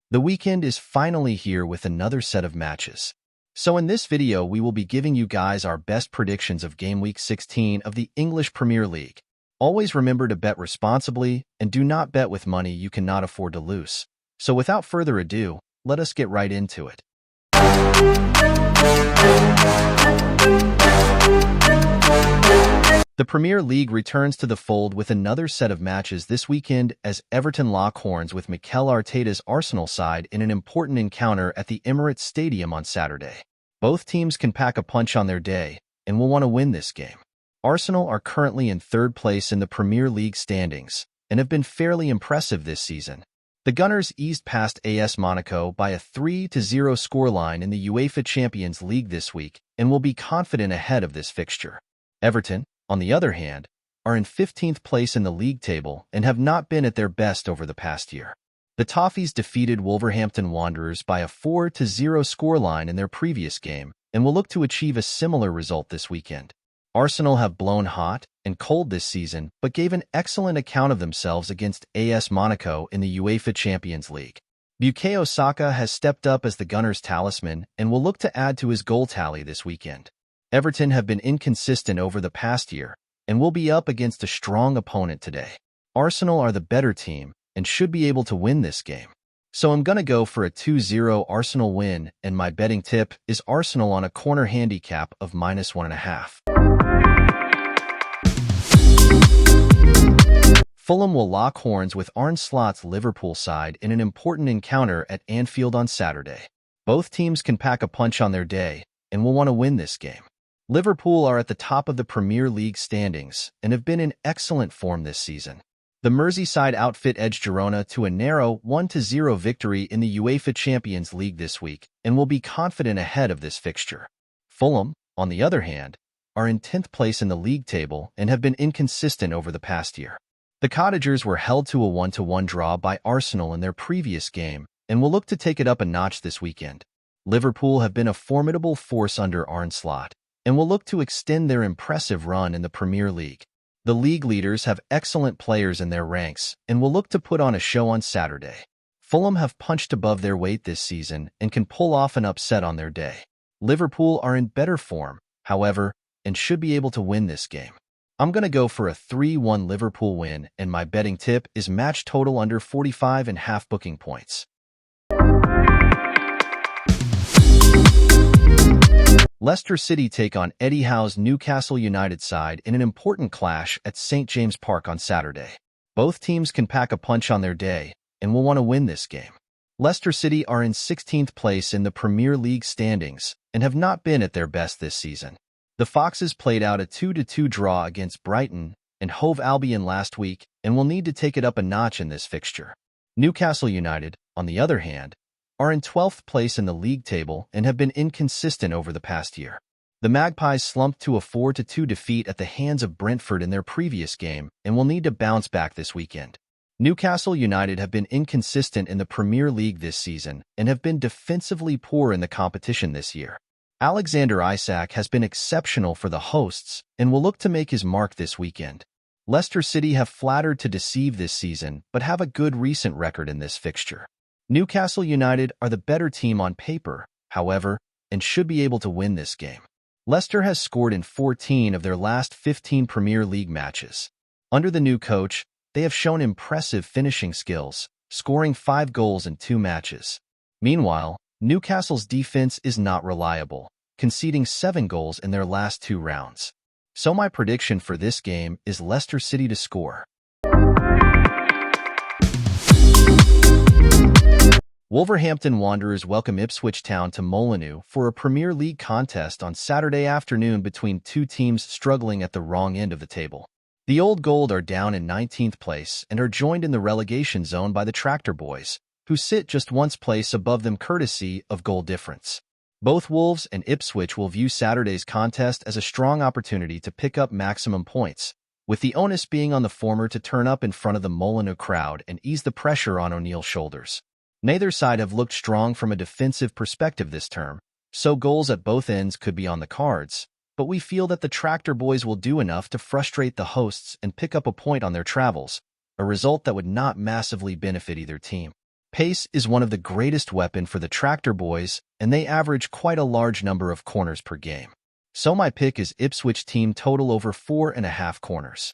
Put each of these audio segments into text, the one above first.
The weekend is finally here with another set of matches. So in this video, we will be giving you guys our best predictions of Game Week 16 of the English Premier League. Always remember to bet responsibly and do not bet with money you cannot afford to lose. So without further ado, let us get right into it. The Premier League returns to the fold with another set of matches this weekend as Everton lock horns with Mikel Arteta's Arsenal side in an important encounter at the Emirates Stadium on Saturday. Both teams can pack a punch on their day and will want to win this game. Arsenal are currently in third place in the Premier League standings and have been fairly impressive this season. The Gunners eased past AS Monaco by a 3-0 scoreline in the UEFA Champions League this week and will be confident ahead of this fixture. Everton, on the other hand, are in 15th place in the league table and have not been at their best over the past year. The Toffees defeated Wolverhampton Wanderers by a 4-0 scoreline in their previous game and will look to achieve a similar result this weekend. Arsenal have blown hot and cold this season but gave an excellent account of themselves against AS Monaco in the UEFA Champions League. Bukayo Saka has stepped up as the Gunners' talisman and will look to add to his goal tally this weekend. Everton have been inconsistent over the past year and will be up against a strong opponent today. Arsenal are the better team and should be able to win this game. So I'm going to go for a 2-0 Arsenal win, and my betting tip is Arsenal on a corner handicap of -1.5. Fulham will lock horns with Arne Slot's Liverpool side in an important encounter at Anfield on Saturday. Both teams can pack a punch on their day and will want to win this game. Liverpool are at the top of the Premier League standings and have been in excellent form this season. The Merseyside outfit edged Girona to a narrow 1-0 victory in the UEFA Champions League this week and will be confident ahead of this fixture. Fulham, on the other hand, are in 10th place in the league table and have been inconsistent over the past year. The Cottagers were held to a 1-1 draw by Arsenal in their previous game and will look to take it up a notch this weekend. Liverpool have been a formidable force under Arne Slot and will look to extend their impressive run in the Premier League. The league leaders have excellent players in their ranks and will look to put on a show on Saturday. Fulham have punched above their weight this season and can pull off an upset on their day. Liverpool are in better form, however, and should be able to win this game. I'm going to go for a 3-1 Liverpool win, and my betting tip is match total under 45.5 booking points. Leicester City take on Eddie Howe's Newcastle United side in an important clash at St. James Park on Saturday. Both teams can pack a punch on their day and will want to win this game. Leicester City are in 16th place in the Premier League standings and have not been at their best this season. The Foxes played out a 2-2 draw against Brighton and Hove Albion last week and will need to take it up a notch in this fixture. Newcastle United, on the other hand, are in 12th place in the league table and have been inconsistent over the past year. The Magpies slumped to a 4-2 defeat at the hands of Brentford in their previous game and will need to bounce back this weekend. Newcastle United have been inconsistent in the Premier League this season and have been defensively poor in the competition this year. Alexander Isak has been exceptional for the hosts and will look to make his mark this weekend. Leicester City have flattered to deceive this season but have a good recent record in this fixture. Newcastle United are the better team on paper, however, and should be able to win this game. Leicester has scored in 14 of their last 15 Premier League matches. Under the new coach, they have shown impressive finishing skills, scoring 5 goals in 2 matches. Meanwhile, Newcastle's defense is not reliable, conceding 7 goals in their last 2 rounds. So my prediction for this game is Leicester City to score. Wolverhampton Wanderers welcome Ipswich Town to Molineux for a Premier League contest on Saturday afternoon between two teams struggling at the wrong end of the table. The Old Gold are down in 19th place and are joined in the relegation zone by the Tractor Boys, who sit just 1 place above them courtesy of goal difference. Both Wolves and Ipswich will view Saturday's contest as a strong opportunity to pick up maximum points, with the onus being on the former to turn up in front of the Molineux crowd and ease the pressure on O'Neill's shoulders. Neither side have looked strong from a defensive perspective this term, so goals at both ends could be on the cards, but we feel that the Tractor Boys will do enough to frustrate the hosts and pick up a point on their travels, a result that would not massively benefit either team. Pace is one of the greatest weapons for the tractor boys, and they average quite a large number of corners per game. So my pick is Ipswich team total over 4.5 corners.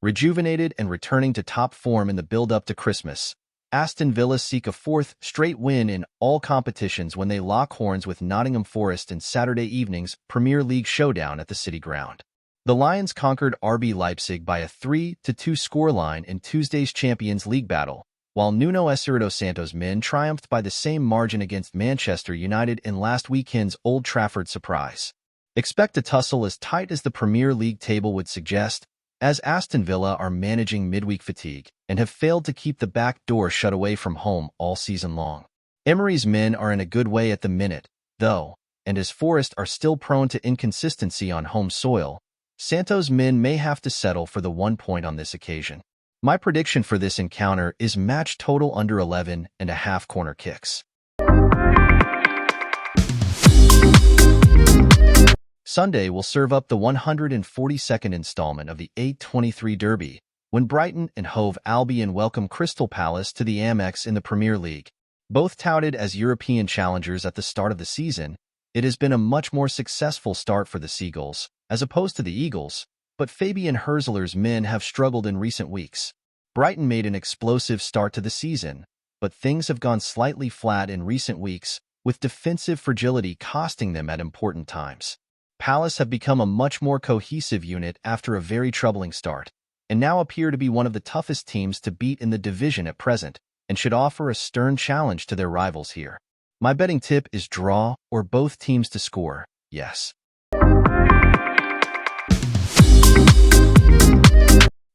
Rejuvenated and returning to top form in the build-up to Christmas, Aston Villa seek a fourth straight win in all competitions when they lock horns with Nottingham Forest in Saturday evening's Premier League showdown at the City Ground. The Lions conquered RB Leipzig by a 3-2 scoreline in Tuesday's Champions League battle, while Nuno Espirito Santo's men triumphed by the same margin against Manchester United in last weekend's Old Trafford surprise. Expect a tussle as tight as the Premier League table would suggest, as Aston Villa are managing midweek fatigue and have failed to keep the back door shut away from home all season long. Emery's men are in a good way at the minute, though, and as Forest are still prone to inconsistency on home soil, Santos' men may have to settle for the 1 point on this occasion. My prediction for this encounter is match total under 11.5 corner kicks. Sunday will serve up the 142nd installment of the 8-23 Derby, when Brighton and Hove Albion welcome Crystal Palace to the Amex in the Premier League. Both touted as European challengers at the start of the season, it has been a much more successful start for the Seagulls, as opposed to the Eagles, but Fabian Hürzeler's men have struggled in recent weeks. Brighton made an explosive start to the season, but things have gone slightly flat in recent weeks, with defensive fragility costing them at important times. Palace have become a much more cohesive unit after a very troubling start, and now appear to be one of the toughest teams to beat in the division at present, and should offer a stern challenge to their rivals here. My betting tip is draw or both teams to score, yes.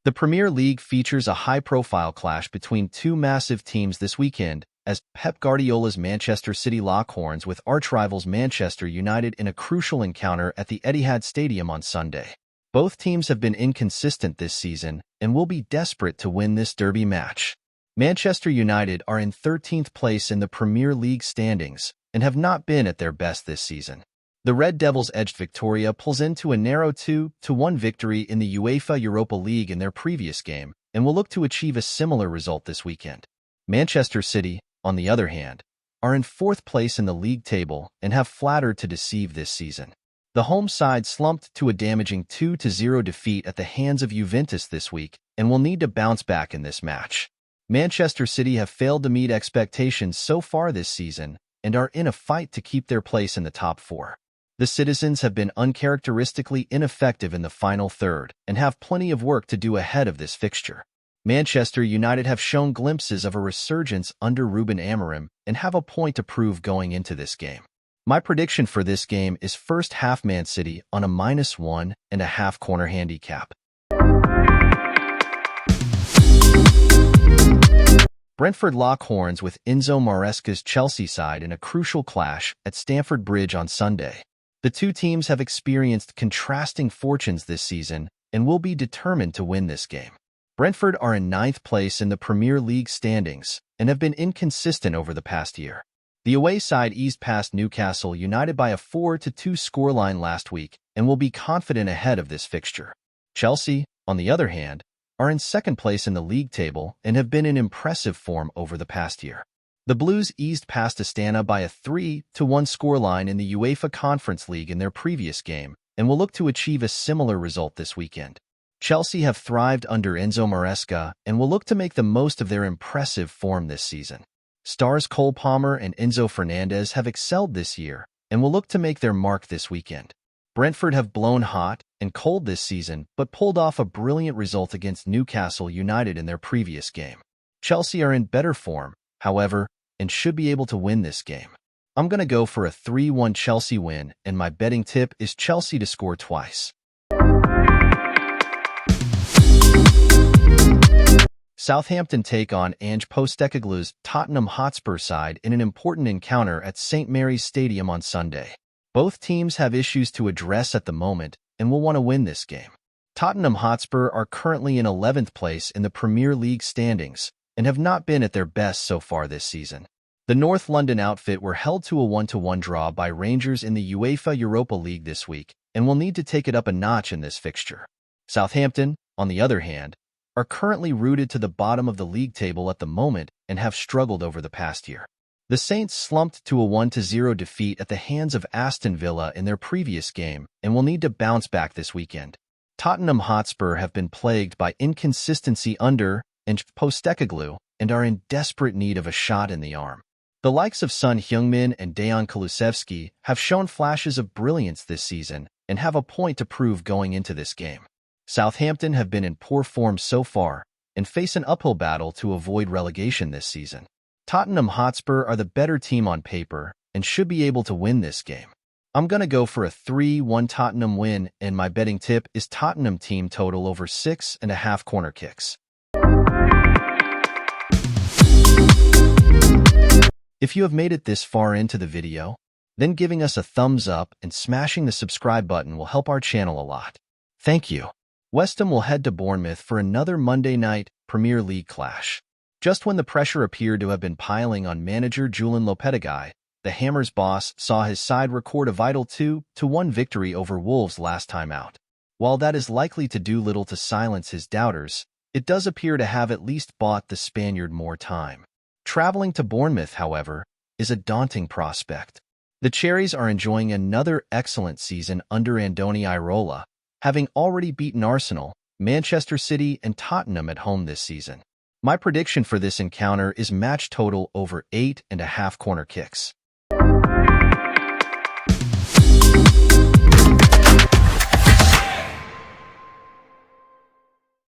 The Premier League features a high-profile clash between two massive teams this weekend, as Pep Guardiola's Manchester City lock horns with arch-rivals Manchester United in a crucial encounter at the Etihad Stadium on Sunday. Both teams have been inconsistent this season and will be desperate to win this derby match. Manchester United are in 13th place in the Premier League standings and have not been at their best this season. The Red Devils edged Victoria pulls into a narrow 2-1 victory in the UEFA Europa League in their previous game and will look to achieve a similar result this weekend. Manchester City, on the other hand, are in 4th place in the league table and have flattered to deceive this season. The home side slumped to a damaging 2-0 defeat at the hands of Juventus this week and will need to bounce back in this match. Manchester City have failed to meet expectations so far this season and are in a fight to keep their place in the top 4. The Citizens have been uncharacteristically ineffective in the final third and have plenty of work to do ahead of this fixture. Manchester United have shown glimpses of a resurgence under Ruben Amorim and have a point to prove going into this game. My prediction for this game is first half Man City on a -1.5 corner handicap. Brentford lock horns with Enzo Maresca's Chelsea side in a crucial clash at Stamford Bridge on Sunday. The two teams have experienced contrasting fortunes this season and will be determined to win this game. Brentford are in 9th place in the Premier League standings and have been inconsistent over the past year. The away side eased past Newcastle United by a 4-2 scoreline last week and will be confident ahead of this fixture. Chelsea, on the other hand, are in 2nd place in the league table and have been in impressive form over the past year. The Blues eased past Astana by a 3-1 scoreline in the UEFA Conference League in their previous game and will look to achieve a similar result this weekend. Chelsea have thrived under Enzo Maresca and will look to make the most of their impressive form this season. Stars Cole Palmer and Enzo Fernandez have excelled this year and will look to make their mark this weekend. Brentford have blown hot and cold this season but pulled off a brilliant result against Newcastle United in their previous game. Chelsea are in better form, however, and should be able to win this game. I'm going to go for a 3-1 Chelsea win, and my betting tip is Chelsea to score twice. Southampton take on Ange Postecoglou's Tottenham Hotspur side in an important encounter at St Mary's Stadium on Sunday. Both teams have issues to address at the moment and will want to win this game. Tottenham Hotspur are currently in 11th place in the Premier League standings and have not been at their best so far this season. The North London outfit were held to a 1-1 draw by Rangers in the UEFA Europa League this week and will need to take it up a notch in this fixture. Southampton, on the other hand, are currently rooted to the bottom of the league table at the moment and have struggled over the past year. The Saints slumped to a 1-0 defeat at the hands of Aston Villa in their previous game and will need to bounce back this weekend. Tottenham Hotspur have been plagued by inconsistency under and Postecoglou and are in desperate need of a shot in the arm. The likes of Son Heung-min and Dejan Kulusevski have shown flashes of brilliance this season and have a point to prove going into this game. Southampton have been in poor form so far and face an uphill battle to avoid relegation this season. Tottenham Hotspur are the better team on paper and should be able to win this game. I'm going to go for a 3-1 Tottenham win, and my betting tip is Tottenham team total over 6.5 corner kicks. If you have made it this far into the video, then giving us a thumbs up and smashing the subscribe button will help our channel a lot. Thank you. West Ham will head to Bournemouth for another Monday night Premier League clash. Just when the pressure appeared to have been piling on manager Julen Lopetegui, the Hammers boss saw his side record a vital 2-1 victory over Wolves last time out. While that is likely to do little to silence his doubters, it does appear to have at least bought the Spaniard more time. Traveling to Bournemouth, however, is a daunting prospect. The Cherries are enjoying another excellent season under Andoni Iraola, having already beaten Arsenal, Manchester City, and Tottenham at home this season. My prediction for this encounter is match total over 8.5 corner kicks.